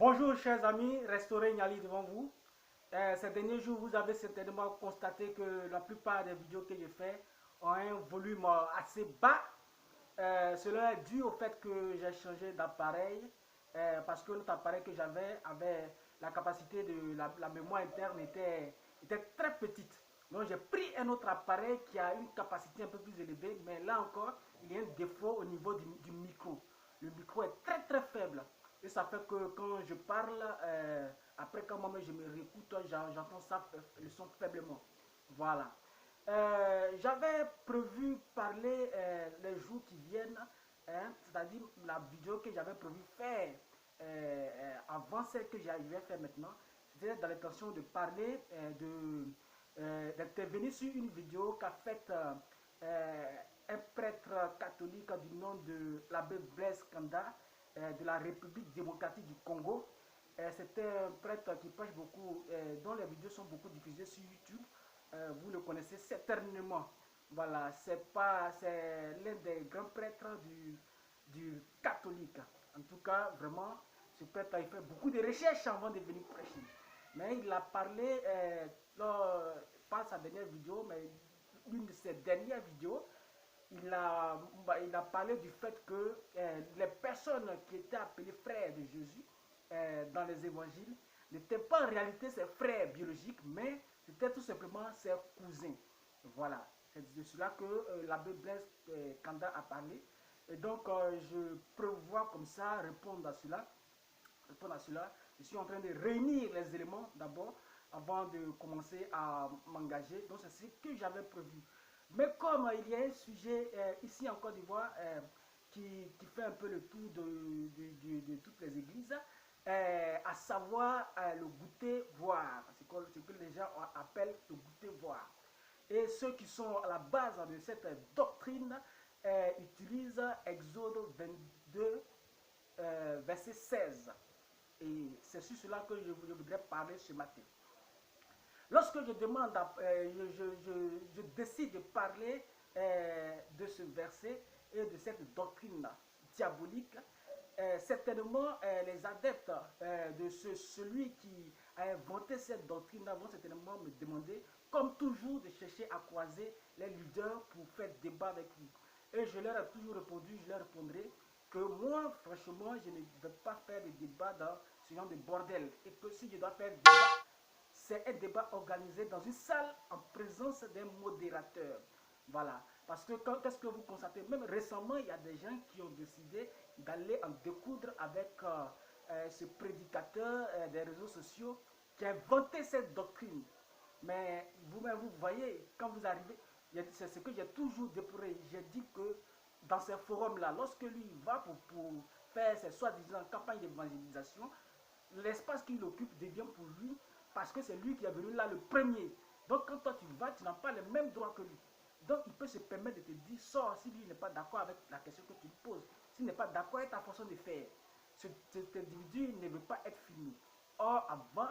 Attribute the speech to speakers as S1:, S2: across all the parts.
S1: Bonjour chers amis, restaurez Niali devant vous. Ces derniers jours, vous avez certainement constaté que la plupart des vidéos que j'ai faites ont un volume assez bas. Cela est dû au fait que j'ai changé d'appareil parce que notre appareil que j'avais avait la capacité de la mémoire interne était très petite. Donc j'ai pris un autre appareil qui a une capacité un peu plus élevée, mais là encore, il y a un défaut au niveau du micro. Le micro est très faible. Et ça fait que quand je parle, après quand moi je me réécoute, j'entends ça, le son faiblement. Voilà. J'avais prévu parler les jours qui viennent, hein, c'est-à-dire la vidéo que j'avais prévu faire avant celle que j'arrivais à faire maintenant. C'était dans l'intention de parler, d'intervenir sur une vidéo qu'a faite un prêtre catholique du nom de l'abbé Blaise Kanda de la République démocratique du Congo. C'était un prêtre qui prêche beaucoup, dont les vidéos sont beaucoup diffusées sur YouTube. Vous le connaissez certainement. Voilà, c'est l'un des grands prêtres du catholique. En tout cas, vraiment, ce prêtre il fait beaucoup de recherches avant de venir prêcher. Mais il a parlé, pas sa dernière vidéo, mais une de ses dernières vidéos, il a parlé du fait que les personnes qui étaient appelées frères de Jésus dans les évangiles n'étaient pas en réalité ses frères biologiques, mais c'était tout simplement ses cousins. Voilà, c'est de cela que l'abbé Blaise Kanda a parlé. Et donc, je prévois comme ça répondre à cela. Je suis en train de réunir les éléments d'abord avant de commencer à m'engager. Donc, c'est ce que j'avais prévu. Mais comme il y a un sujet ici en Côte d'Ivoire qui fait un peu le tour de toutes les églises, à savoir le goûter voir, ce que les gens appellent le goûter voir. Et ceux qui sont à la base de cette doctrine utilisent Exode 22, verset 16. Et c'est sur cela que je voudrais parler ce matin. Lorsque je demande, je décide de parler de ce verset et de cette doctrine diabolique, certainement les adeptes de celui qui a inventé cette doctrine vont certainement me demander, comme toujours, de chercher à croiser les leaders pour faire débat avec lui. Et je leur ai toujours répondu, je leur répondrai que moi, franchement, je ne vais pas faire de débat dans ce genre de bordel. Et que si je dois faire débat, c'est un débat organisé dans une salle en présence d'un modérateur. Voilà. Parce que qu'est-ce que vous constatez? Même récemment, il y a des gens qui ont décidé d'aller en découdre avec ce prédicateur des réseaux sociaux qui a inventé cette doctrine. Mais vous-même, vous voyez, quand vous arrivez, c'est ce que j'ai toujours déploré. J'ai dit que dans ces forums-là, lorsque lui va pour faire ses soi-disant campagnes d'évangélisation, l'espace qu'il occupe devient pour lui parce que c'est lui qui est venu là le premier. Donc quand toi tu vas, tu n'as pas les mêmes droits que lui. Donc il peut se permettre de te dire, sors si lui n'est pas d'accord avec la question que tu lui poses. S'il n'est pas d'accord avec ta façon de faire, cet individu ne veut pas être filmé. Or, avant,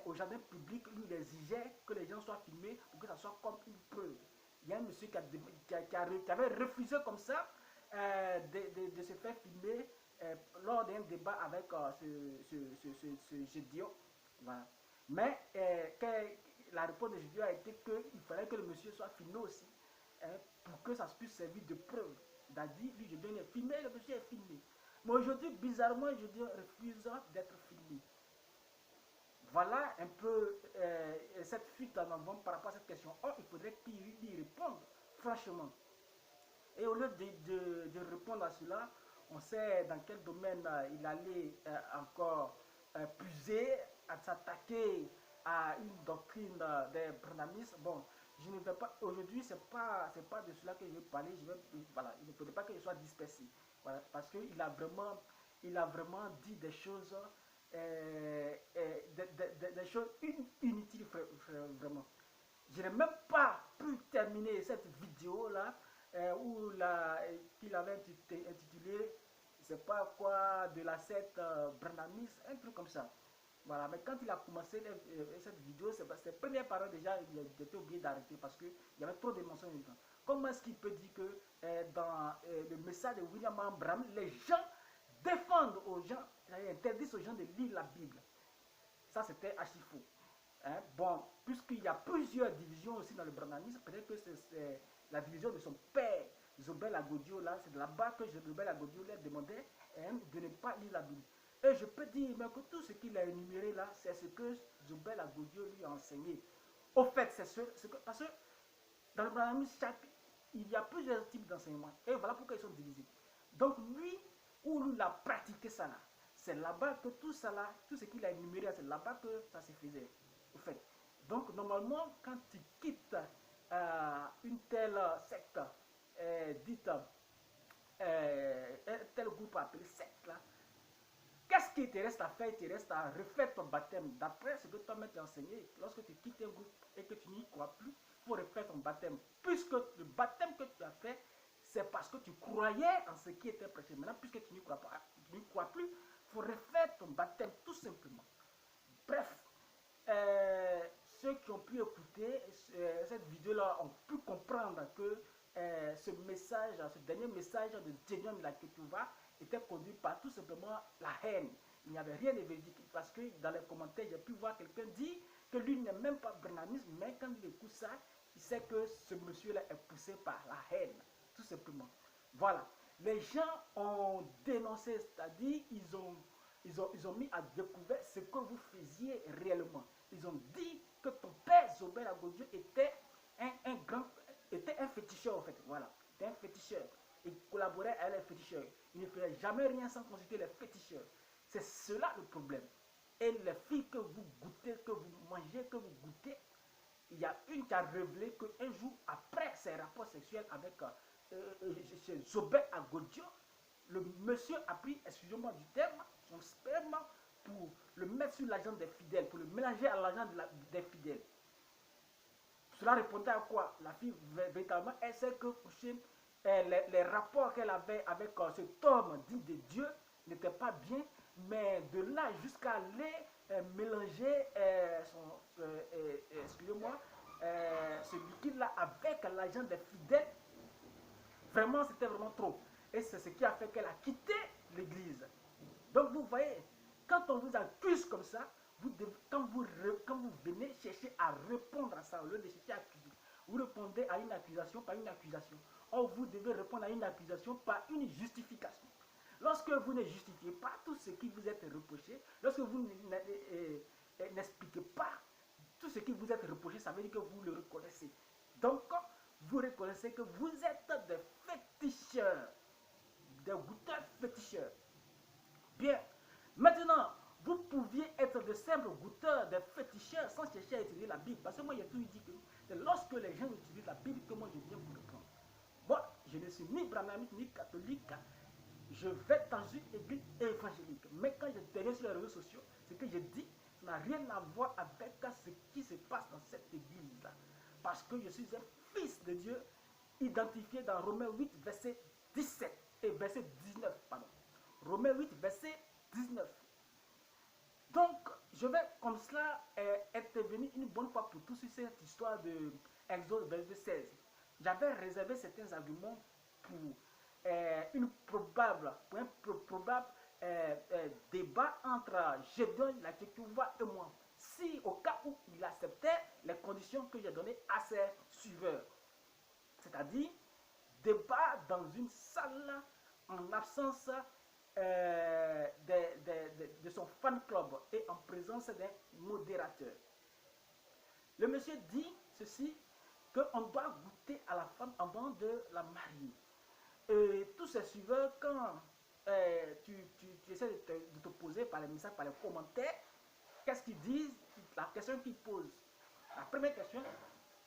S1: au jardin public, lui, il exigeait que les gens soient filmés pour que ça soit comme une preuve. Il y a un monsieur qui avait refusé comme ça de se faire filmer lors d'un débat avec ce Gédio. Voilà. Mais la réponse de Gédio a été qu'il fallait que le monsieur soit filmé aussi pour que ça puisse servir de preuve. Il a dit, lui, Gédio est filmé, le monsieur est filmé. Mais aujourd'hui, bizarrement, Gédio refuse d'être filmé. Voilà un peu cette fuite en avant par rapport à cette question. Or, il faudrait qu'il y réponde, franchement. Et au lieu de répondre à cela, on sait dans quel domaine il allait encore puiser, à s'attaquer à une doctrine des branamis. Bon, je ne vais pas, aujourd'hui, c'est pas de cela que je vais parler. Voilà, il ne faudrait pas que je sois dispersé. Voilà, parce qu'il a vraiment dit des choses, des choses inutiles, vraiment. Je n'ai même pas pu terminer cette vidéo-là qu'il avait intitulé, c'est pas quoi, de la secte Branamis, un truc comme ça. Voilà, mais quand il a commencé cette vidéo, ses premières paroles déjà, il était obligé d'arrêter parce qu'il y avait trop de mensonges dedans. Comment est-ce qu'il peut dire que dans le message de William Branham, les gens défendent aux gens, ils interdisent aux gens de lire la Bible. Ça, c'était archi faux. Hein? Bon, puisqu'il y a plusieurs divisions aussi dans le brahmanisme, peut-être que c'est la division de son père, Zobel Agodio, là, c'est de là-bas que Zobel Agodio lui a demandé de ne pas lire la Bible. Et je peux dire mais que tout ce qu'il a énuméré là, c'est ce que Zobel Agodio lui a enseigné. Au fait, c'est ce que, parce que dans le brahmanisme, il y a plusieurs types d'enseignements. Et voilà pourquoi ils sont divisés. Donc lui, où lui a pratiqué ça là, c'est là-bas que tout ça là, tout ce qu'il a énuméré, c'est là-bas que ça se faisait. Au fait. Donc normalement, quand tu quittes une telle secte dite un tel groupe appelé secte là, qu'est-ce qui te reste à faire? Il te reste à refaire ton baptême. D'après ce que toi-même t'as enseigné, lorsque tu quittes un groupe et que tu n'y crois plus, il faut refaire ton baptême. Puisque le baptême que tu as fait, c'est parce que tu croyais en ce qui était prêché. Maintenant, puisque tu n'y crois pas, tu n'y crois plus, il faut refaire ton baptême tout simplement. Bref, ceux qui ont pu écouter cette vidéo-là ont pu comprendre que ce message, ce dernier message de Djenyon Laketouva était conduit par tout simplement la haine. Il n'y avait rien de véridique parce que dans les commentaires, j'ai pu voir quelqu'un dire que lui n'est même pas brahmaniste, mais quand il écoute ça, il sait que ce monsieur-là est poussé par la haine, tout simplement. Voilà. Les gens ont dénoncé, c'est-à-dire ils ont mis à découvert ce que vous faisiez réellement. Ils ont dit que ton père Zobel Agodio était était un féticheur en fait. Voilà, était un féticheur. Il collaborait avec les féticheurs. Il ne faisait jamais rien sans consulter les féticheurs. C'est cela le problème. Et les filles que vous goûtez, que vous mangez, que vous goûtez, il y a une qui a révélé qu'un jour après ses rapports sexuels avec Zobel Agodio, le monsieur a pris, excusez-moi du terme, son sperme pour le mettre sur l'argent des fidèles, pour le mélanger à l'argent des fidèles. Cela répondait à quoi? La fille, véritablement, elle sait que les rapports qu'elle avait avec cet homme dit de Dieu n'étaient pas bien, mais de là jusqu'à aller mélanger excusez-moi, ce liquide-là avec l'argent des fidèles, vraiment, c'était vraiment trop. Et c'est ce qui a fait qu'elle a quitté l'église. Donc, vous voyez, quand on vous accuse comme ça, quand vous venez chercher à répondre à ça, au lieu de chercher à accuser, vous répondez à une accusation par une accusation. Or, vous devez répondre à une accusation par une justification. Lorsque vous ne justifiez pas tout ce qui vous est reproché, lorsque vous n'expliquez pas tout ce qui vous est reproché, ça veut dire que vous le reconnaissez. Donc, vous reconnaissez que vous êtes des féticheurs, des goûteurs féticheurs. Bien, maintenant, vous pouviez être de simples goûteurs, des féticheurs, sans chercher à étudier la Bible. Parce que moi, j'ai toujours dit que c'est lorsque les gens utilisent la Bible que moi, je viens pour le prendre. Moi, je ne suis ni brahmanite, ni catholique. Je vais dans une église évangélique. Mais quand je derrière sur les réseaux sociaux, ce que je dis n'a rien à voir avec ce qui se passe dans cette église-là. Parce que je suis un fils de Dieu, identifié dans Romains 8, verset 17 et verset 19, pardon. Romains 8, verset 19. Donc, je vais comme cela intervenir une bonne fois pour tous sur cette histoire de Exode, verset 16. J'avais réservé certains arguments pour pour un probable débat entre Gédéon, Laketouva et moi. Si au cas où il acceptait les conditions que j'ai données à ses suiveurs. C'est-à-dire, débat dans une salle en absence de son fan club et en présence d'un modérateur. Le monsieur dit ceci, qu'on doit goûter à la femme avant de la marier. Et tous ces suiveurs, quand tu essaies de te poser par les messages, par les commentaires, qu'est-ce qu'ils disent? La question qu'ils posent. La première question,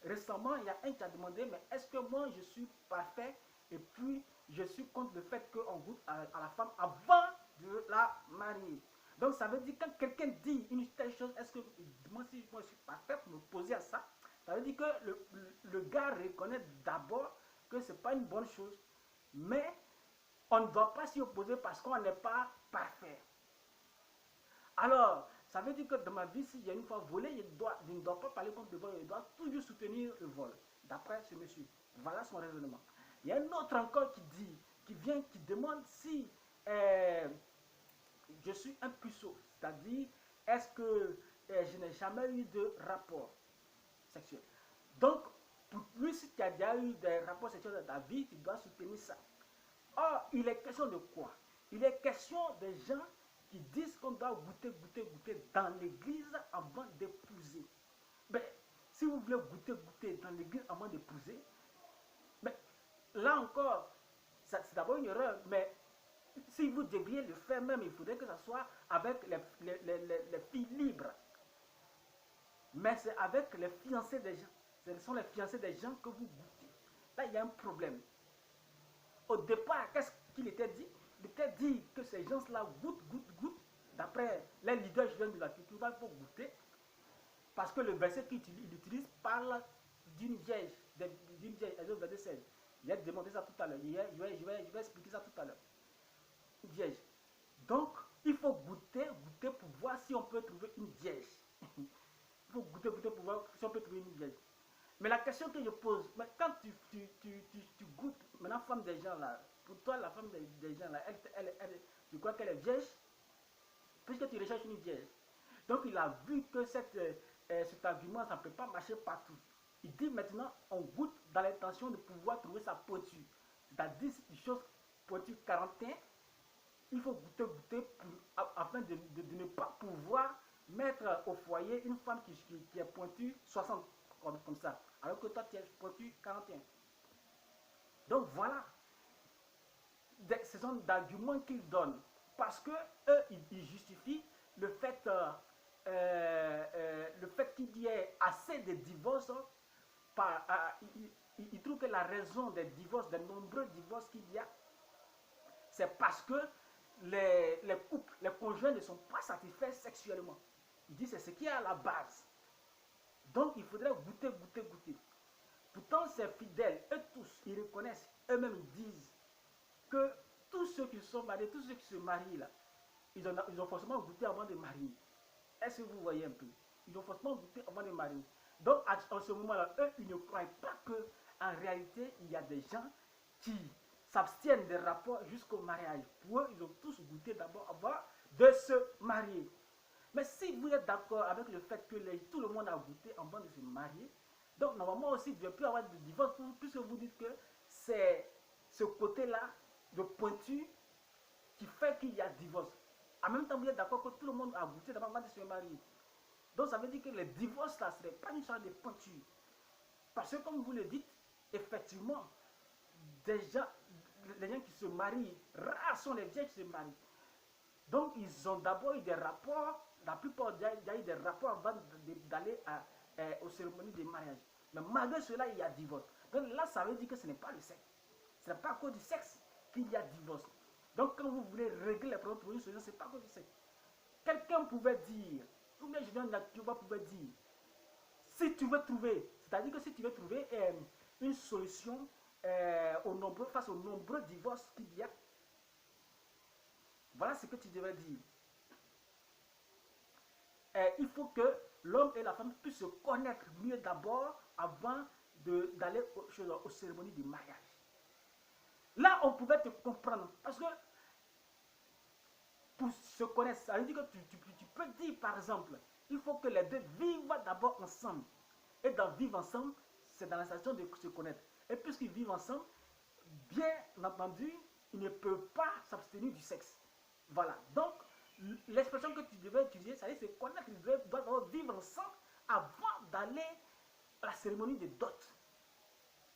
S1: récemment, il y a un qui a demandé, mais est-ce que moi je suis parfait et puis je suis contre le fait qu'on goûte à la femme avant de la marier? Donc ça veut dire quand quelqu'un dit une telle chose, est-ce que moi si moi je suis parfait pour me poser à ça? Ça veut dire que le gars reconnaît d'abord que ce n'est pas une bonne chose, mais on ne doit pas s'y opposer parce qu'on n'est pas parfait. Alors, ça veut dire que dans ma vie, si j'ai une fois volé, je ne dois pas parler contre le vol, je dois toujours soutenir le vol, d'après ce monsieur. Voilà son raisonnement. Il y a un autre encore qui dit, qui demande si je suis un puceau, c'est-à-dire, est-ce que je n'ai jamais eu de rapport sexuel. Donc, pour lui, si tu as déjà eu des rapports sexuels dans ta vie, tu dois soutenir ça. Or, il est question de quoi? Il est question des gens qui disent qu'on doit goûter dans l'église avant d'épouser. Mais si vous voulez goûter dans l'église avant d'épouser, mais là encore, c'est d'abord une erreur, mais si vous deviez le faire même, il faudrait que ce soit avec les filles libres. Mais c'est avec les fiancés des gens. Ce sont les fiancés des gens que vous goûtez. Là, il y a un problème. Au départ, qu'est-ce qu'il était dit? Il était dit que ces gens-là goûtent. D'après les leaders jeunes de la culture, il faut goûter. Parce que le verset qu'il utilise parle d'une vierge. D'une vierge, Exode 16. J'ai démontré ça tout à l'heure. Je vais expliquer ça tout à l'heure. Une vierge. Donc, il faut goûter pour voir si on peut trouver une vierge. Il faut goûter pour voir si on peut trouver une vierge. Mais la question que je pose, quand tu goûtes, maintenant, femme des gens là, pour toi, la femme des gens là, tu crois qu'elle est vierge, puisque tu recherches une vierge. Donc, il a vu que cet argument, ça ne peut pas marcher partout. Il dit maintenant, on goûte dans l'intention de pouvoir trouver sa pointure. C'est-à-dire, si tu choses pointure 41, il faut goûter afin de ne pas pouvoir mettre au foyer une femme qui est pointue 60, comme ça, alors que toi tu es pointu 41. Donc voilà, ce sont d'arguments qu'ils donnent, parce que eux ils justifient le fait qu'il y ait assez de divorces. Ils trouvent que la raison des divorces, des nombreux divorces qu'il y a, c'est parce que les couples, les conjoints ne sont pas satisfaits sexuellement. Il dit c'est ce qui est à la base. Donc il faudrait goûter. Pourtant ces fidèles, eux tous, ils reconnaissent, eux-mêmes ils disent que tous ceux qui sont mariés, tous ceux qui se marient là, ils ont forcément goûté avant de marier. Est-ce que vous voyez un peu? Ils ont forcément goûté avant de marier. Donc en ce moment-là, eux, ils ne croient pas que en réalité, il y a des gens qui s'abstiennent des rapports jusqu'au mariage. Pour eux, ils ont tous goûté d'abord avant de se marier. Mais si vous êtes d'accord avec le fait que tout le monde a goûté avant de se marier, donc normalement aussi, il ne devait plus avoir de divorce, puisque vous dites que c'est ce côté-là de pointu qui fait qu'il y a divorce. En même temps, vous êtes d'accord que tout le monde a goûté d'abord avant de se marier. Donc ça veut dire que le divorce là, ce n'est pas une sorte de pointure. Parce que comme vous le dites, effectivement, déjà, les gens qui se marient, rares sont les vieilles qui se marient. Donc ils ont d'abord eu des rapports, la plupart il y a eu des rapports avant d'aller aux cérémonies de mariage. Mais malgré cela, il y a divorce. Donc là, ça veut dire que ce n'est pas le sexe. Ce n'est pas à cause du sexe qu'il y a divorce. Donc quand vous voulez régler les problèmes pour une solution, ce n'est pas à cause du sexe. Quelqu'un pouvait dire, ou bien je viens de la Cuba pouvait dire, si tu veux trouver, c'est-à-dire que si tu veux trouver une solution face aux nombreux divorces qu'il y a, voilà ce que tu devais dire. Il faut que l'homme et la femme puissent se connaître mieux d'abord avant d'aller aux cérémonies de mariage. Là, on pouvait te comprendre. Parce que pour se connaître, ça veut dire que tu peux dire, par exemple, il faut que les deux vivent d'abord ensemble. Et dans vivre ensemble, c'est dans la station de se connaître. Et puisqu'ils vivent ensemble, bien entendu, ils ne peuvent pas s'abstenir du sexe. Voilà. Donc, l'expression que tu devais utiliser, ça veut dire se connaître. Ils doivent vivre ensemble avant d'aller à la cérémonie de dot.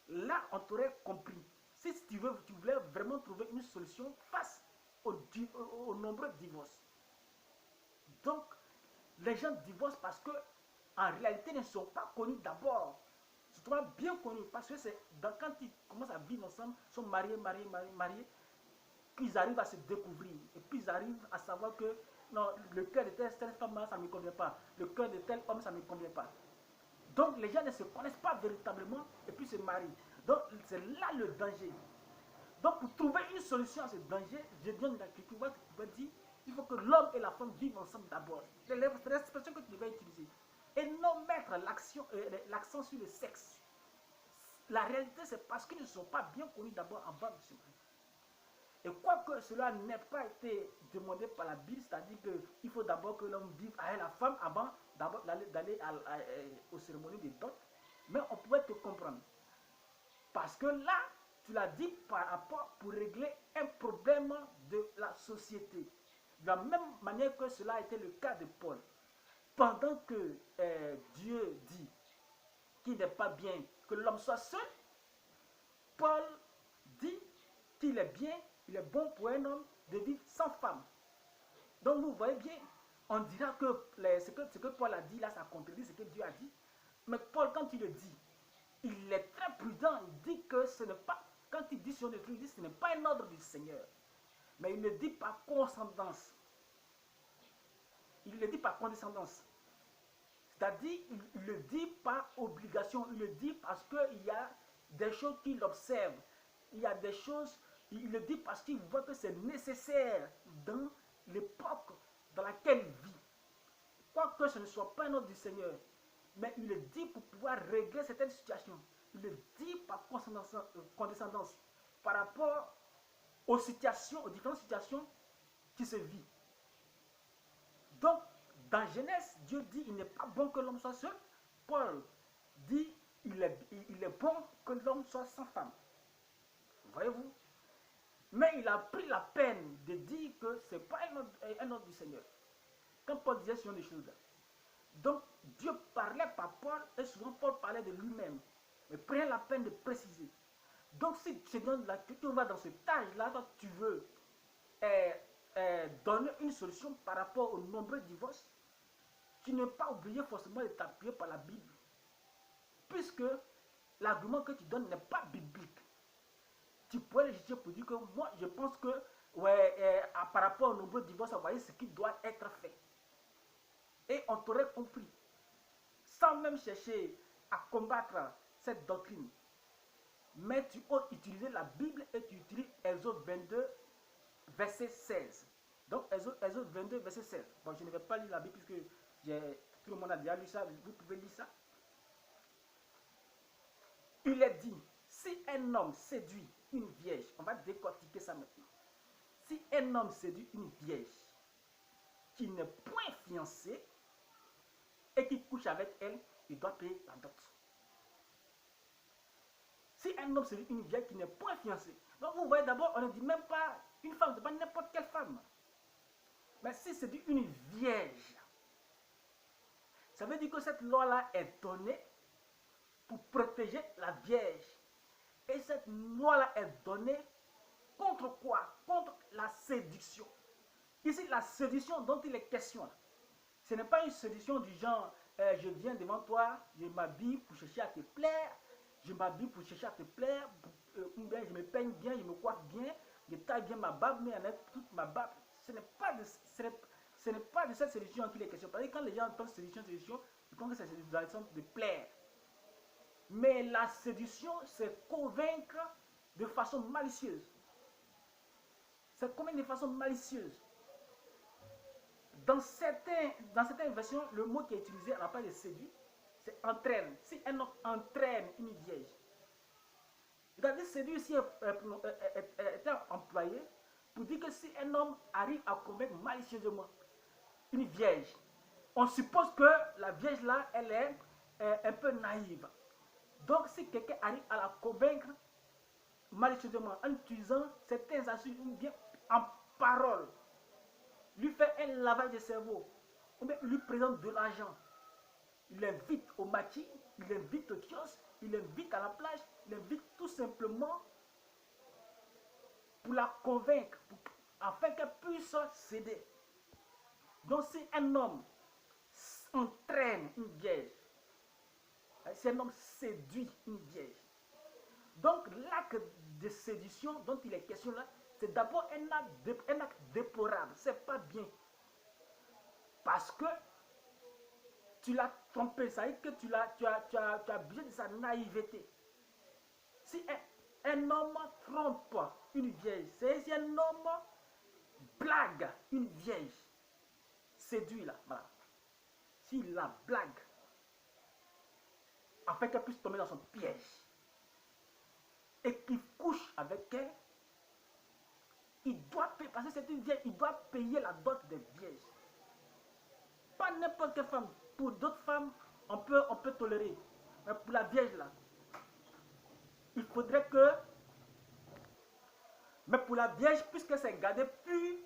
S1: Là, on t'aurait compris. Si tu voulais vraiment trouver une solution face aux nombreux divorces. Donc, les gens divorcent parce que en réalité, ils ne sont pas connus d'abord. Ils sont bien connus parce que c'est quand ils commencent à vivre ensemble, ils sont mariés, qu'ils arrivent à se découvrir. Et puis ils arrivent à savoir que non, le cœur de telle femme, ça ne me convient pas. Le cœur de tel homme, ça ne me convient pas. Donc les gens ne se connaissent pas véritablement et puis se marient. Donc c'est là le danger. Donc pour trouver une solution à ce danger, je donne la culture, tu peux dire, il faut que l'homme et la femme vivent ensemble d'abord. C'est l'expression que tu devais utiliser. Et non mettre l'accent sur le sexe. La réalité, c'est parce qu'ils ne sont pas bien connus d'abord avant de se marier. Et quoique cela n'ait pas été demandé par la Bible, c'est-à-dire qu'il faut d'abord que l'homme vive avec la femme avant d'aller aux cérémonies de dot, mais on pouvait te comprendre. Parce que là, tu l'as dit par rapport pour régler un problème de la société. De la même manière que cela a été le cas de Paul. Pendant que Dieu dit qu'il n'est pas bien que l'homme soit seul, Paul dit qu'il est bien, il est bon pour un homme de vivre sans femme. Donc vous voyez bien, on dira que ce que Paul a dit là, ça contredit ce que Dieu a dit. Mais Paul, quand il le dit, il est très prudent. Il dit que ce n'est pas, quand il dit sur le truc, il dit que ce n'est pas un ordre du Seigneur. Mais il le dit par condescendance. Il le dit par condescendance. C'est-à-dire, il le dit par obligation. Il le dit parce qu'il y a des choses qu'il observe. Il y a des choses, il le dit parce qu'il voit que c'est nécessaire dans l'époque dans laquelle il vit. Quoique ce ne soit pas un ordre du Seigneur, mais il le dit pour pouvoir régler certaines situations. Il le dit par condescendance par rapport aux situations, aux différentes situations qui se vivent. Donc, dans Genèse, Dieu dit il n'est pas bon que l'homme soit seul. Paul dit il est bon que l'homme soit sans femme. Voyez-vous? Mais il a pris la peine de dire que ce n'est pas un ordre du Seigneur. Quand Paul disait ce genre de choses-là. Donc, Dieu parlait par Paul et souvent Paul parlait de lui-même. Mais prenez la peine de préciser. Donc, si tu vas dans cet âge-là, tu veux donner une solution par rapport aux nombreux divorces, tu n'es pas obligé forcément de t'appuyer par la Bible. Puisque l'argument que tu donnes n'est pas biblique. Tu pourrais le juger pour dire que moi, je pense que par rapport aux nombreux divorces, vous voyez ce qui doit être fait. Et on t'aurait compris. Sans même chercher à combattre cette doctrine. Mais tu oses utiliser la Bible et tu utilises Exode 22, verset 16. Donc, Exode 22, verset 16. Bon, je ne vais pas lire la Bible puisque tout le monde a déjà lu ça. Vous pouvez lire ça. Il est dit, si un homme séduit une vierge, on va décortiquer ça maintenant. Si un homme séduit une vierge qui n'est point fiancée et qui couche avec elle, il doit payer la dot. Si un homme séduit une vierge qui n'est point fiancée, donc vous voyez d'abord, on ne dit même pas une femme, ce n'est pas n'importe quelle femme. Mais si c'est une vierge, ça veut dire que cette loi-là est donnée pour protéger la vierge. Et cette loi-là est donnée contre quoi? Contre la séduction. Ici, la séduction dont il est question, ce n'est pas une séduction du genre je viens devant toi, je m'habille pour chercher à te plaire, je m'habille pour chercher à te plaire, ou bien je me peigne bien, je me coiffe bien, je taille bien ma barbe, mais en est toute ma barbe. Ce n'est pas de cette séduction qu'il est question. Parce que quand les gens entendent séduction, ils pensent que c'est une séduction de plaire. Mais la séduction, c'est convaincre de façon malicieuse. C'est convaincre de façon malicieuse. Dans certaines versions, le mot qui est utilisé à la place de séduire, c'est entraîne. Si un homme entraîne une vierge, c'est-à-dire séduire ici est employé pour dire que si un homme arrive à convaincre malicieusement une vierge, on suppose que la vierge là, elle est un peu naïve. Donc si quelqu'un arrive à la convaincre malicieusement en utilisant certains insultes ou bien en parole, lui fait un lavage de cerveau, ou bien lui présente de l'argent, il l'invite au maquis, il l'invite au kiosque, il l'invite à la plage, il l'invite tout simplement pour la convaincre, afin qu'elle puisse céder. Donc si un homme entraîne une vierge, si un homme séduit une vierge, donc l'acte de séduction dont il est question là, c'est d'abord un acte déplorable, c'est pas bien. Parce que tu l'as trompé, ça veut dire que tu as abusé de sa naïveté. Si un homme trompe une vierge, c'est si un homme blague une vierge, séduit là, voilà. S'il la blague, afin qu'elle puisse tomber dans son piège, et qu'il couche avec elle, il doit payer, parce que c'est une vierge, il doit payer la dot des vierges. Pas n'importe quelle femme. Pour d'autres femmes, on peut tolérer. Mais pour la vierge là, il faudrait que... Mais pour la vierge, puisque c'est gardé pur,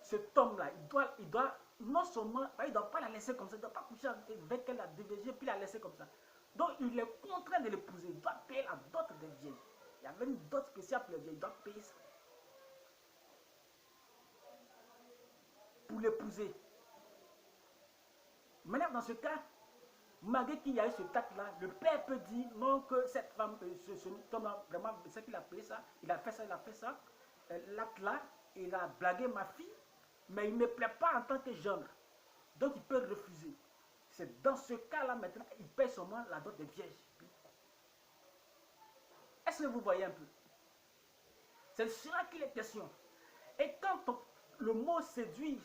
S1: cet homme-là, il doit non seulement, il ne doit pas la laisser comme ça, il ne doit pas coucher avec elle, la dévierger, puis la laisser comme ça. Donc il est contraint de l'épouser, il doit payer la dot des vierges. Il y avait une dot spéciale pour les vierges, il doit payer ça. Pour l'épouser. Maintenant, dans ce cas, malgré qu'il y a eu ce acte-là, le père peut dire non, que cette femme, ce homme-là, vraiment, c'est qu'il a payé ça, il a fait ça, l'acte-là, il a blagué ma fille, mais il ne me plaît pas en tant que gendre. Donc il peut refuser. C'est dans ce cas-là maintenant, il paye seulement la dot des vierges. Est-ce que vous voyez un peu? C'est de cela qu'il est question. Et quand le mot séduit,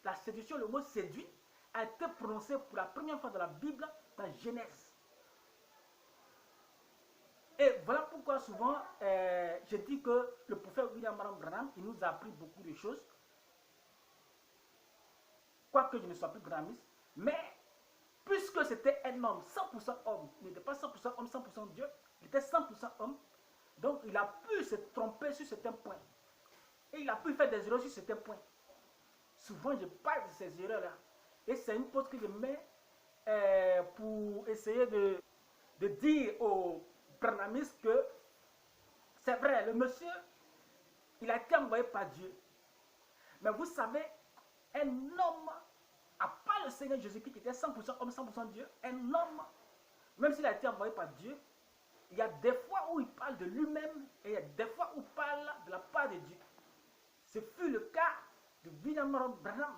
S1: la séduction, le mot séduit, a été prononcé pour la première fois dans la Bible, dans Genèse. Et voilà pourquoi souvent, je dis que le prophète William Branham, il nous a appris beaucoup de choses. Quoique je ne sois plus branhamiste, mais puisque c'était un homme, 100% homme, il n'était pas 100% homme, 100% Dieu, il était 100% homme, donc il a pu se tromper sur certains points. Et il a pu faire des erreurs sur certains points. Souvent, je parle de ces erreurs-là. Et c'est une pause que je mets pour essayer de dire aux branhamistes que c'est vrai, le monsieur, il a été envoyé par Dieu. Mais vous savez, un homme, à part le Seigneur Jésus-Christ qui était 100% homme, 100% Dieu, un homme, même s'il a été envoyé par Dieu, il y a des fois où il parle de lui-même et il y a des fois où il parle de la part de Dieu. Ce fut le cas de William Branham.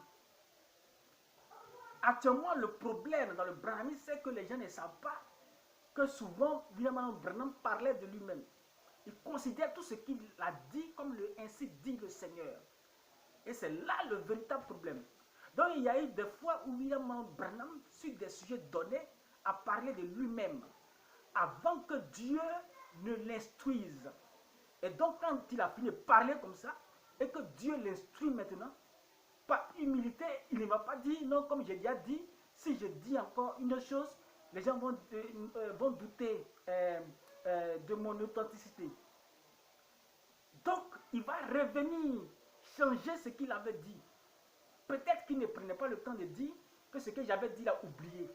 S1: Actuellement, le problème dans le brahmanisme, c'est que les gens ne savent pas que souvent, William Branham parlait de lui-même. Il considère tout ce qu'il a dit comme ainsi dit le Seigneur. Et c'est là le véritable problème. Donc, il y a eu des fois où William Branham, sur des sujets donnés, a parlé de lui-même, avant que Dieu ne l'instruise. Et donc, quand il a fini de parler comme ça, et que Dieu l'instruit maintenant, par humilité, il ne va pas dire, non, comme j'ai déjà dit, si je dis encore une chose, les gens vont douter de mon authenticité. Donc, il va revenir, changer ce qu'il avait dit. Peut-être qu'il ne prenait pas le temps de dire que ce que j'avais dit, il a oublié.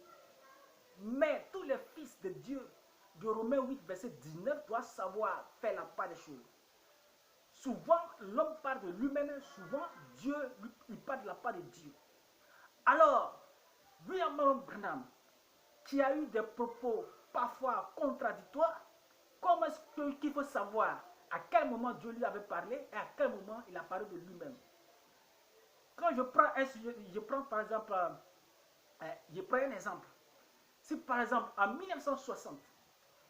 S1: Mais tous les fils de Dieu, de Romains 8, verset 19, doivent savoir faire la part des choses. Souvent, l'homme parle de lui-même, souvent, Dieu, il parle de la part de Dieu. Alors, William Branham, qui a eu des propos parfois contradictoires, comment est-ce qu'il faut savoir à quel moment Dieu lui avait parlé et à quel moment il a parlé de lui-même? Quand je prends un sujet, je prends par exemple, je prends un exemple. Si par exemple, en 1960,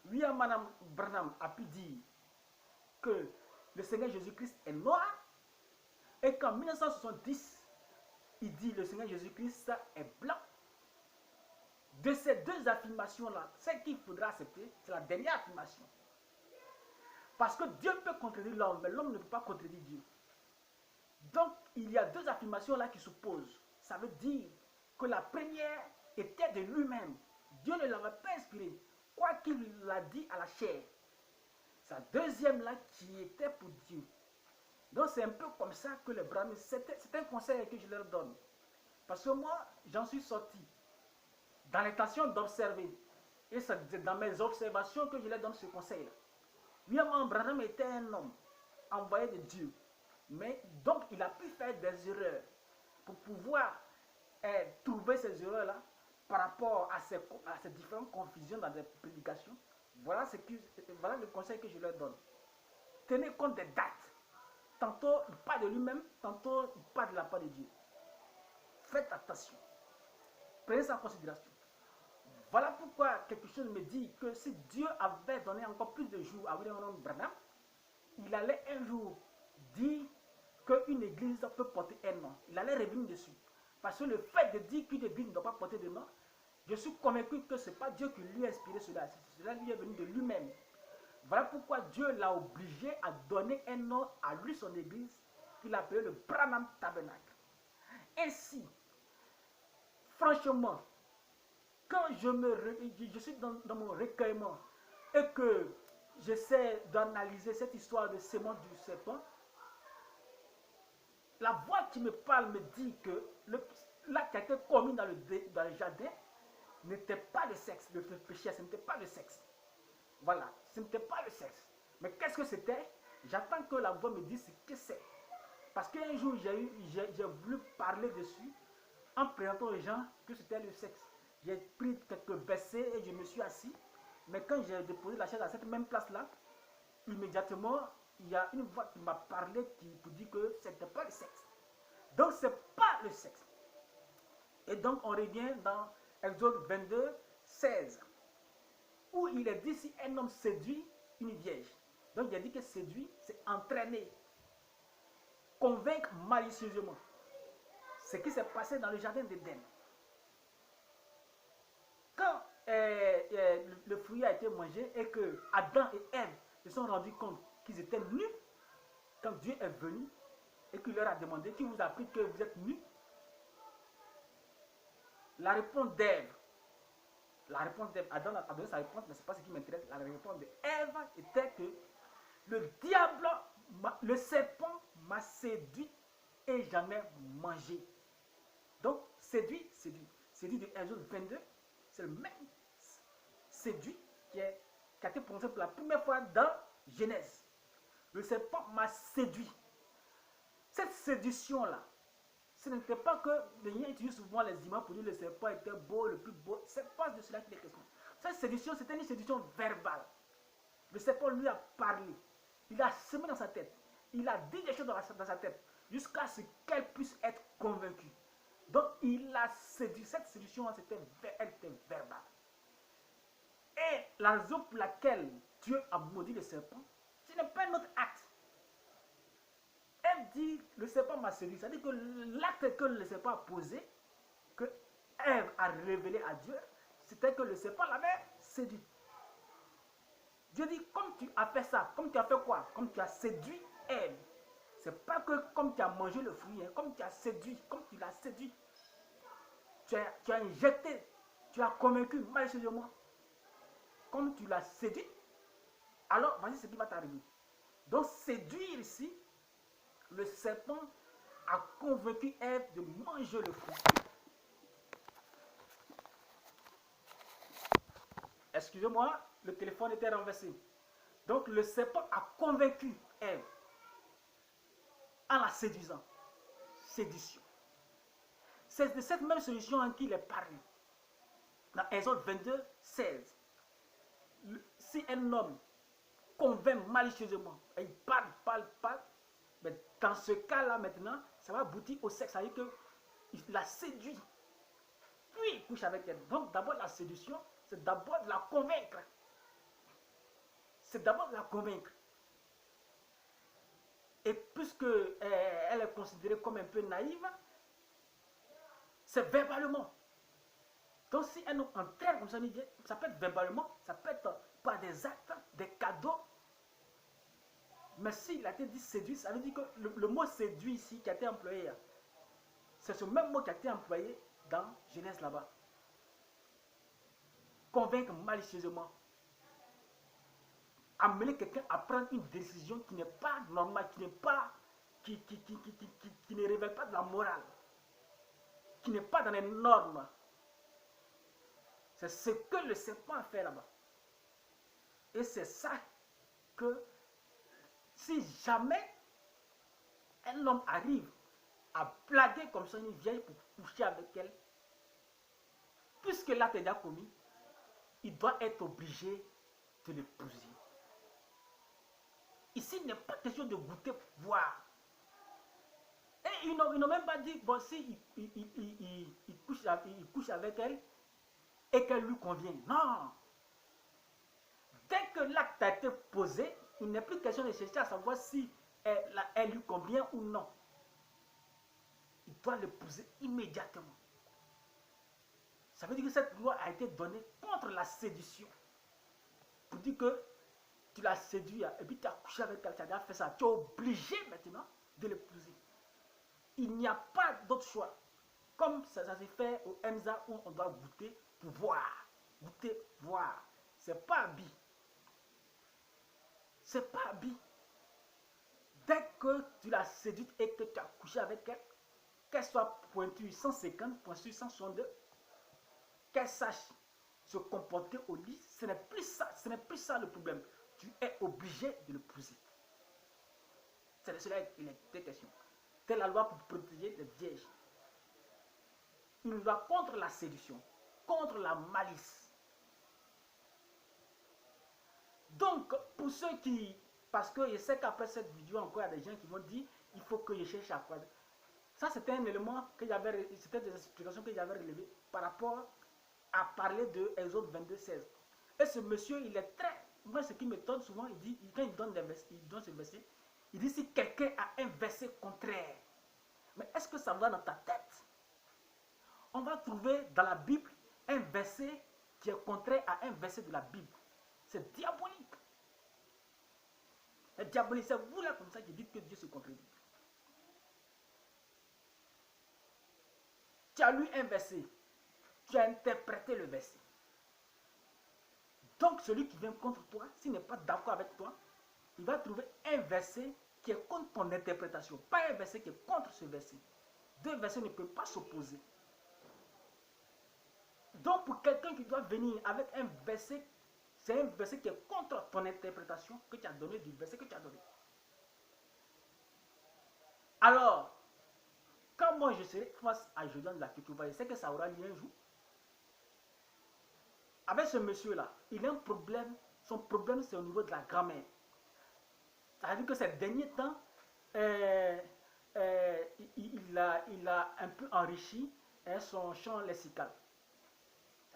S1: William Branham a pu dire que le Seigneur Jésus-Christ est noir, et qu'en 1970, il dit le Seigneur Jésus-Christ est blanc. De ces deux affirmations-là, ce qu'il faudra accepter, c'est la dernière affirmation. Parce que Dieu peut contredire l'homme, mais l'homme ne peut pas contredire Dieu. Donc, il y a deux affirmations-là qui s'opposent. Ça veut dire que la première était de lui-même. Dieu ne l'avait pas inspiré, quoi qu'il l'a dit à la chair. Sa deuxième-là qui était pour Dieu. Donc, c'est un peu comme ça que les brahmanistes, c'est un conseil que je leur donne. Parce que moi, j'en suis sorti dans l'intention d'observer. Et c'est dans mes observations que je leur donne ce conseil-là. William Branham était un homme envoyé de Dieu. Mais donc, il a pu faire des erreurs pour pouvoir trouver ces erreurs-là par rapport à ces différentes confusions dans des prédications. Voilà le conseil que je leur donne. Tenez compte des dates. Tantôt, il parle de lui-même, tantôt, il parle de la part de Dieu. Faites attention. Prenez ça en considération. Voilà pourquoi quelque chose me dit que si Dieu avait donné encore plus de jours à William Branham, il allait un jour dire qu'une église peut porter un nom. Il allait revenir dessus. Parce que le fait de dire qu'une église ne doit pas porter de nom, je suis convaincu que ce n'est pas Dieu qui lui a inspiré cela. Cela lui est venu de lui-même. Voilà pourquoi Dieu l'a obligé à donner un nom à lui, son église, qu'il a appelé le Branham Tabernacle. Ainsi, franchement, quand je suis dans mon recueillement et que j'essaie d'analyser cette histoire de sémence du serpent, la voix qui me parle me dit que l'acte qui a été commis dans le jardin n'était pas le sexe, le péché, ce n'était pas le sexe. Voilà, ce n'était pas le sexe. Mais qu'est-ce que c'était? J'attends que la voix me dise ce que c'est. Parce qu'un jour, j'ai voulu parler dessus en présentant aux gens que c'était le sexe. J'ai pris quelques baissées et je me suis assis. Mais quand j'ai déposé la chaise à cette même place-là, immédiatement, il y a une voix qui m'a parlé pour dire que ce n'était pas le sexe. Donc, ce n'est pas le sexe. Et donc, on revient dans Exode 22, 16, où il est dit si un homme séduit une vierge. Donc, il a dit que séduit, c'est entraîner, convaincre malicieusement. Ce qui s'est passé dans le jardin d'Éden. Quand le fruit a été mangé et que Adam et Ève se sont rendus compte qu'ils étaient nus, quand Dieu est venu et qu'il leur a demandé qui vous a appris que vous êtes nus, la réponse d'Ève, Adam a donné sa réponse, mais ce n'est pas ce qui m'intéresse. La réponse d'Ève était que le diable, le serpent m'a séduit et j'en ai mangé. Donc, séduit de Exode 22, c'est le même séduit qui a été prononcé pour la première fois dans Genèse. Le serpent m'a séduit. Cette séduction-là, ce n'était pas que les gens utilisent souvent les images pour dire que le serpent était beau, le plus beau. Ce n'est pas de cela qu'il est question. Cette séduction, c'était une séduction verbale. Le serpent lui a parlé. Il a semé dans sa tête. Il a dit des choses dans sa tête jusqu'à ce qu'elle puisse être convaincue. Donc, il a séduit. Cette séduction, elle était verbale. Et la raison pour laquelle Dieu a maudit le serpent, ce n'est pas notre acte. Elle dit, le serpent m'a séduit. C'est-à-dire que l'acte que le serpent a posé, que Ève a révélé à Dieu, c'était que le serpent l'avait séduit. Dieu dit, comme tu as fait ça, comme tu as fait quoi? Comme tu as séduit Ève. C'est pas que comme tu as mangé le fruit, hein, comme tu as séduit, comme tu l'as séduit. Tu as injecté, tu as convaincu malicieusement. Comme tu l'as séduit, alors voici ce qui va t'arriver. Donc séduire ici, le serpent a convaincu Ève de manger le fruit. Excusez-moi, le téléphone était renversé. Donc le serpent a convaincu Ève en la séduisant. Séduction. C'est de cette même séduction qu'il est parlé. Dans Exode 22, 16. Si un homme convainc malicieusement, et il parle, mais dans ce cas-là maintenant, ça va aboutir au sexe. C'est-à-dire qu'il la séduit, puis il couche avec elle. Donc d'abord la séduction, c'est d'abord de la convaincre. C'est d'abord de la convaincre. Et puisque elle est considérée comme un peu naïve, c'est verbalement. Donc si un homme entraîne comme ça peut être verbalement, ça peut être par des actes, des cadeaux. Mais s'il a été dit séduit, ça veut dire que le mot séduit ici qui a été employé, c'est ce même mot qui a été employé dans Genèse là-bas. Convaincre malicieusement. Amener quelqu'un à prendre une décision qui n'est pas normale, qui ne révèle pas de la morale, qui n'est pas dans les normes. C'est ce que le serpent a fait là-bas. Et c'est ça que si jamais un homme arrive à blaguer comme ça une vieille pour coucher avec elle, puisque l'acte est déjà commis, il doit être obligé de l'épouser. Ici, il n'est pas question de goûter pour voir. Et ils n'ont même pas dit, bon, si il couche avec elle et qu'elle lui convient. Non. Dès que l'acte a été posé, il n'est plus question de chercher à savoir si elle lui convient ou non. Il doit l'épouser immédiatement. Ça veut dire que cette loi a été donnée contre la séduction. Pour dire que tu l'as séduit, et puis tu as couché avec elle, tu as déjà fait ça, tu es obligé maintenant de l'épouser. Il n'y a pas d'autre choix. Comme ça s'est fait au EMSA où on doit goûter pour voir. Goûter, voir. C'est pas habit. C'est pas habit. Dès que tu l'as séduite et que tu as couché avec elle, qu'elle soit pointue 150, pointue 162, qu'elle sache se comporter au lit, ce n'est plus ça le problème. Tu es obligé de l'épouser. C'est de cela qu'il est question. C'est la loi pour protéger les vierges. Une loi contre la séduction, contre la malice. Donc, pour ceux qui... Parce que je sais qu'après cette vidéo, encore, il y a des gens qui vont dire il faut que je cherche à quoi. Ça, c'était un élément que j'avais... C'était des explications que j'avais relevées par rapport à parler de Exode 22, 16. Et ce monsieur, il est très... Moi, ce qui m'étonne souvent, il dit, quand il donne ce verset, il dit si quelqu'un a un verset contraire. Mais est-ce que ça va dans ta tête? On va trouver dans la Bible un verset qui est contraire à un verset de la Bible. C'est diabolique. C'est diabolique. C'est vous là comme ça qui dites que Dieu se contredit. Tu as lu un verset. Tu as interprété le verset. Donc celui qui vient contre toi, s'il n'est pas d'accord avec toi, il va trouver un verset qui est contre ton interprétation. Pas un verset qui est contre ce verset. Deux versets ne peuvent pas s'opposer. Donc pour quelqu'un qui doit venir avec un verset, c'est un verset qui est contre ton interprétation que tu as donné du verset que tu as donné. Alors, quand moi je serai face à Jordan de la Kituba, je sais que ça aura lieu un jour. Avec ce monsieur-là, il a un problème. Son problème, c'est au niveau de la grammaire. Ça veut dire que ces derniers temps, il a un peu enrichi son champ lexical.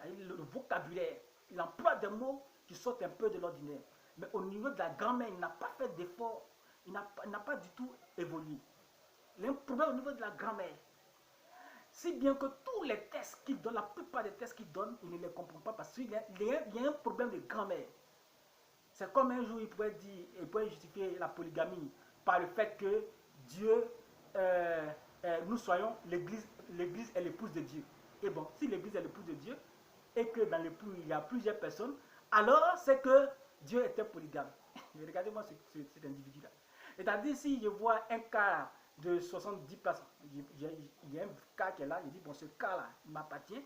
S1: Le vocabulaire. Il emploie des mots qui sortent un peu de l'ordinaire. Mais au niveau de la grammaire, il n'a pas fait d'effort. Il n'a pas du tout évolué. Il a un problème au niveau de la grammaire. Si bien que tous les tests qu'il donne, la plupart des tests qu'il donne, il ne les comprend pas parce qu'il y a un problème de grammaire. C'est comme un jour, il pourrait justifier la polygamie par le fait que Dieu, nous soyons l'église est l'épouse de Dieu. Et bon, si l'église est l'épouse de Dieu, et que dans l'époux il y a plusieurs personnes, alors c'est que Dieu était polygame. Regardez-moi cet individu-là. C'est-à-dire, si je vois un quart de 70 places, il y a un quart qui est là, je dis, bon, ce quart-là, il m'appartient.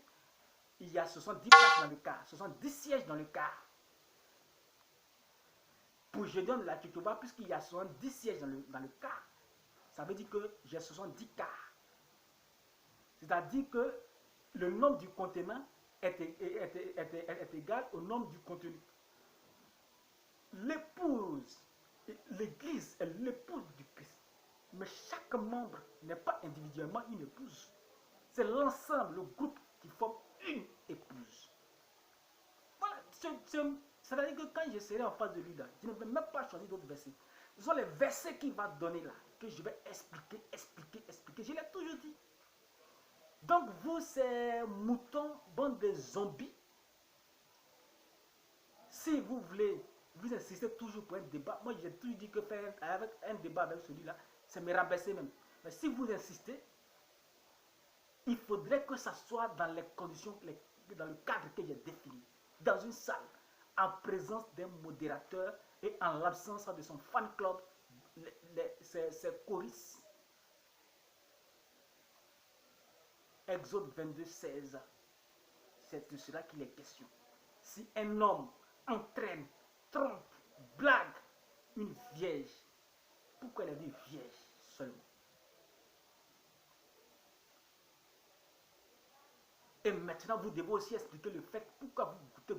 S1: Il y a 70 places dans le quart, 70 sièges dans le quart. Pour je donne la Tchouba, puisqu'il y a 70 sièges dans le quart, ça veut dire que j'ai 70 quarts. C'est-à-dire que le nombre du contenant est égal au nombre du contenu. L'épouse, l'église est l'épouse du Christ. Mais chaque membre n'est pas individuellement une épouse. C'est l'ensemble, le groupe qui forme une épouse. Voilà, c'est-à-dire que quand je serai en face de lui, là, je ne vais même pas choisir d'autres versets. Ce sont les versets qu'il va donner là, que je vais expliquer. Je l'ai toujours dit. Donc vous, ces moutons, bande de zombies, si vous voulez, vous insistez toujours pour un débat. Moi, j'ai toujours dit que faire un débat avec celui-là, c'est me rabaisser même. Mais si vous insistez, il faudrait que ça soit dans les conditions, dans le cadre que j'ai défini. Dans une salle, en présence d'un modérateur et en l'absence de son fan club, ses choristes. Exode 22, 16. C'est de cela qu'il est question. Si un homme entraîne, trompe, blague une vierge, pourquoi elle a dit vierge seulement? Et maintenant, vous devez aussi expliquer le fait pourquoi vous goûtez.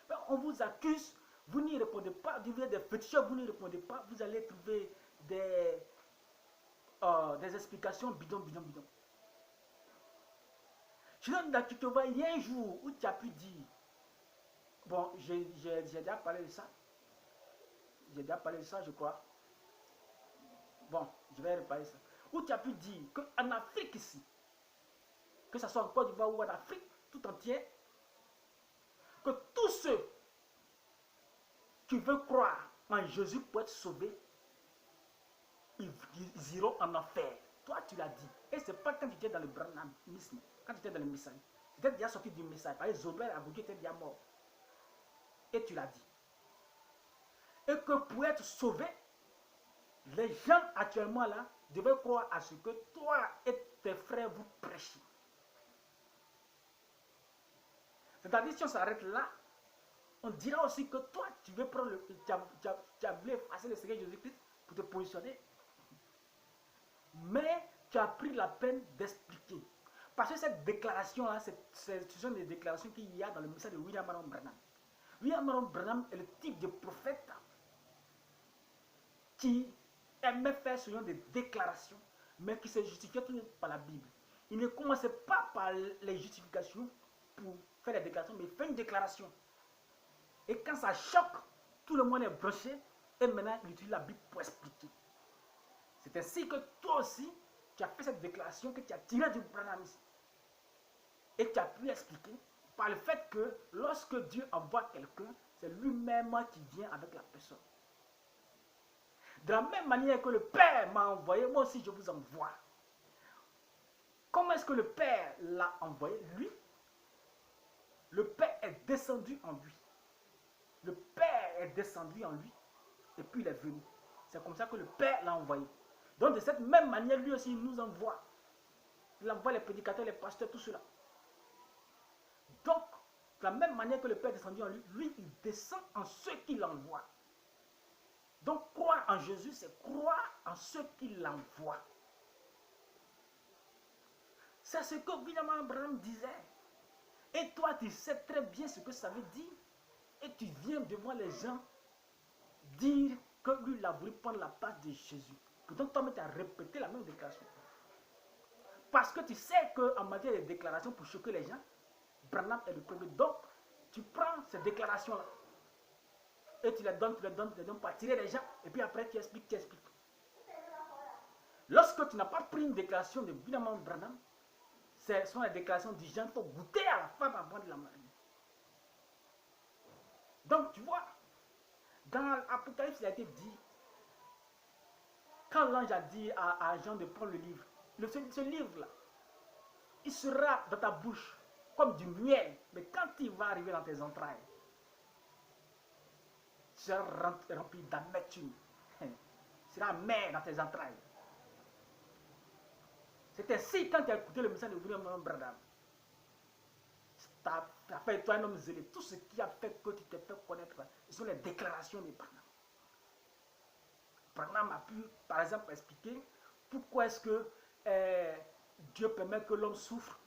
S1: Mais on vous accuse, vous n'y répondez pas, vous avez des féticheurs, vous n'y répondez pas, vous allez trouver des explications bidon. Je donne la tutoie, il y a un jour où tu as pu dire, bon, j'ai déjà parlé de ça. J'ai déjà parlé de ça, je crois. Bon, je vais reparler de ça. Où tu as pu dire qu'en Afrique ici, que ce soit en Côte d'Ivoire ou en Afrique tout entière, que tous ceux qui veulent croire en Jésus pour être sauvés, ils iront en enfer. Toi, tu l'as dit. Et c'est pas quand tu étais dans le branhamisme, quand tu étais dans le message. Tu étais déjà sorti du message. Par exemple, Zobel Aboudjou était déjà mort. Et tu l'as dit. Et que pour être sauvé, les gens actuellement là devaient croire à ce que toi et tes frères vous prêchez. C'est-à-dire, si on s'arrête là, on dira aussi que toi, tu veux prendre tu as voulu effacer le Seigneur Jésus-Christ pour te positionner. Mais tu as pris la peine d'expliquer. Parce que cette déclaration-là, ce sont des déclarations qu'il y a dans le message de William Marion Branham. William Marion Branham est le type de prophète qui aimait faire ce genre de déclarations, mais qui se justifiait tout par la Bible. Il ne commençait pas par les justifications pour faire des déclarations, mais il fait une déclaration. Et quand ça choque, tout le monde est branché, et maintenant il utilise la Bible pour expliquer. C'est ainsi que toi aussi, tu as fait cette déclaration que tu as tirée du branhamisme. Et tu as pu expliquer par le fait que lorsque Dieu envoie quelqu'un, c'est lui-même qui vient avec la personne. De la même manière que le Père m'a envoyé, moi aussi je vous envoie. Comment est-ce que le Père l'a envoyé? Lui, le Père est descendu en lui. Le Père est descendu en lui et puis il est venu. C'est comme ça que le Père l'a envoyé. Donc de cette même manière, lui aussi, il nous envoie. Il envoie les prédicateurs, les pasteurs, tout cela. Donc, de la même manière que le Père est descendu en lui, lui, il descend en ceux qu'il envoie. Donc, croire en Jésus, c'est croire en ceux qu'il envoie. C'est ce que William Abraham disait. Et toi, tu sais très bien ce que ça veut dire. Et tu viens devant les gens dire que lui, il a voulu prendre la place de Jésus. Pourtant, toi-même, tu as répété la même déclaration. Parce que tu sais qu'en matière de déclaration pour choquer les gens, Branham est le premier. Donc, tu prends ces déclarations-là et tu les donnes pour attirer les gens. Et puis après, tu expliques. Lorsque tu n'as pas pris une déclaration de William Branham, ce sont les déclarations du genre, il faut goûter à la femme avant de la marier. Donc, tu vois, dans l'Apocalypse, il a été dit, quand l'ange a dit à Jean de prendre le livre, ce livre-là, il sera dans ta bouche comme du miel, mais quand il va arriver dans tes entrailles, tu seras rempli d'amertume. Tu seras amer dans tes entrailles. C'est ainsi quand tu as écouté le message de William Branham. Ça a fait toi un homme zélé. Tout ce qui a fait que tu t'es fait connaître, ce sont les déclarations de Branham. Branham a pu, par exemple, expliquer pourquoi est-ce que Dieu permet que l'homme souffre.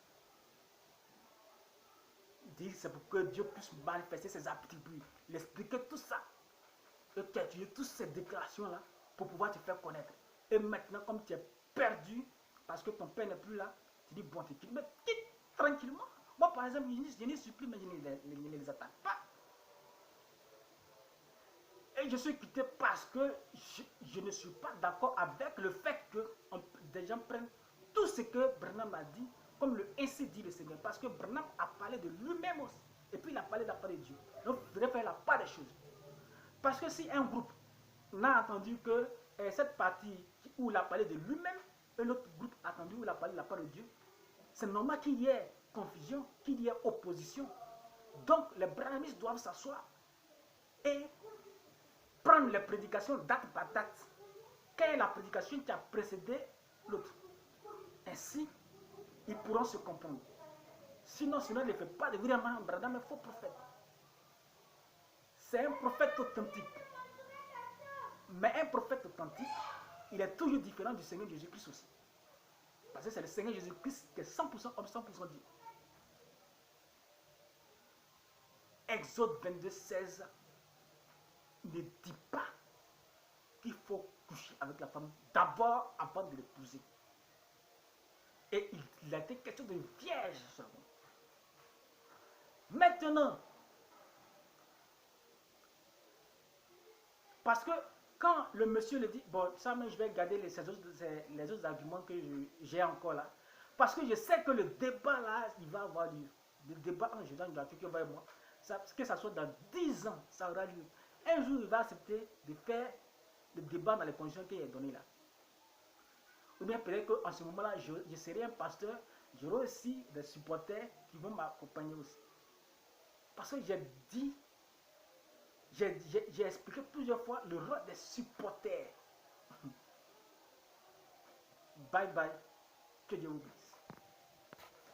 S1: Il dit c'est pour que Dieu puisse manifester ses attributs. Il expliquait tout ça. Et tu as utilisé toutes ces déclarations-là pour pouvoir te faire connaître. Et maintenant, comme tu es perdu, parce que ton père n'est plus là, tu dis bon, tu quittes, mais quitte tranquillement. Moi, par exemple, je les supplie, mais je ne les attaque pas. Et je suis quitté parce que je ne suis pas d'accord avec le fait que des gens prennent tout ce que Branham a dit comme le ainsi dit le Seigneur. Parce que Branham a parlé de lui-même aussi. Et puis il a parlé de la part de Dieu. Donc il faudrait faire la part des choses. Parce que si un groupe n'a entendu que cette partie où il a parlé de lui-même, et l'autre groupe a entendu où il a parlé de la part de Dieu, c'est normal qu'il y ait confusion, qu'il y ait opposition. Donc les branhamistes doivent s'asseoir et prendre les prédications date par date. Quelle est la prédication qui a précédé l'autre? Ainsi, ils pourront se comprendre. Sinon, il ne fait pas de William Branham un faux prophète. C'est un prophète authentique. Mais un prophète authentique, il est toujours différent du Seigneur Jésus-Christ aussi. Parce que c'est le Seigneur Jésus-Christ qui est 100% homme, 100% Dieu. Exode 22, 16 ne dit pas qu'il faut coucher avec la femme d'abord avant de l'épouser. Et il a été question de vierge seulement. Maintenant, parce que quand le monsieur le dit, bon, ça, mais je vais garder les autres arguments que j'ai encore là. Parce que je sais que le débat là, il va avoir lieu. Le débat en Jésus, va être moi. Que ça soit dans 10 ans, ça aura lieu. un jour il va accepter de faire le débat dans les conditions qu'il est donné là. Ou bien peut-être qu'en ce moment-là, je serai un pasteur, j'aurai aussi des supporters qui vont m'accompagner aussi. Parce que j'ai dit, j'ai expliqué plusieurs fois le rôle des supporters. Bye bye, que Dieu vous bénisse.